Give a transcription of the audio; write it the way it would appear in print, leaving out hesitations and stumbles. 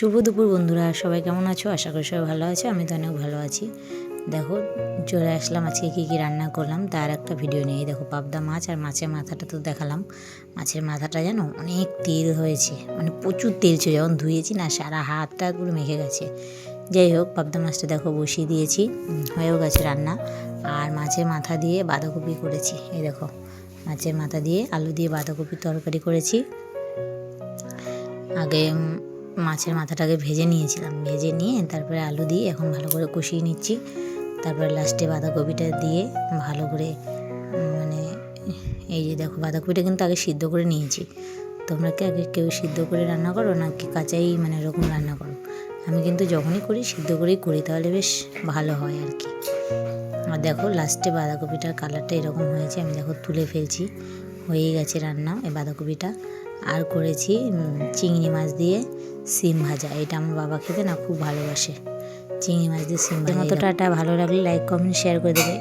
শুভ দুপুর বন্ধুরা, সবাই কেমন আছো? আশা করি সবাই ভালো আছো। আমি তো অনেক ভালো আছি। দেখো চলে আসলাম আজকে কী কী রান্না করলাম তার একটা ভিডিও নিয়ে। দেখো পাবদা মাছ আর মাছের মাথাটা তো দেখালাম। মাছের মাথাটা যেন অনেক তেল হয়েছে, মানে প্রচুর তেল ছিল। যখন ধুয়েছি না সারা হাতটা পুরো মেখে গেছে। যাই হোক, পাবদা মাছটা দেখো বসিয়ে দিয়েছি, হয়েও গেছে রান্না। আর মাছের মাথা দিয়ে বাঁধাকপি করেছি। এই দেখো মাছের মাথা দিয়ে আলু দিয়ে বাঁধাকপির তরকারি করেছি। আগে মাছের মাথাটাকে ভেজে নিয়েছিলাম, ভেজে নিয়ে তারপরে আলু দিয়ে এখন ভালো করে কষিয়ে নিচ্ছি। তারপরে লাস্টে বাঁধাকপিটা দিয়ে ভালো করে মানে এই যে দেখো বাঁধাকপিটা কিন্তু আগে সিদ্ধ করে নিয়েছি। তোমরা কি আগে কেউ সিদ্ধ করে রান্না করো নাকি কাঁচাই মানে এরকম রান্না করো? আমি কিন্তু যখনই করি সিদ্ধ করেই করি, তাহলে বেশ ভালো হয় আর কি। আর দেখো লাস্টে বাঁধাকপিটার কালারটা এরকম হয়েছে। আমি দেখো তুলে ফেলছি, হয়ে গেছে রান্না এই বাঁধাকপিটা। আর করেছি চিংড়ি মাছ দিয়ে সিম ভাজা। এটা আমার বাবা খেতে না খুব ভালোবাসে, চিংড়ি মাছ দিয়ে সিম ভাজা। মতো টাটা, ভালো লাগলে লাইক কমেন্ট শেয়ার করে দেবে।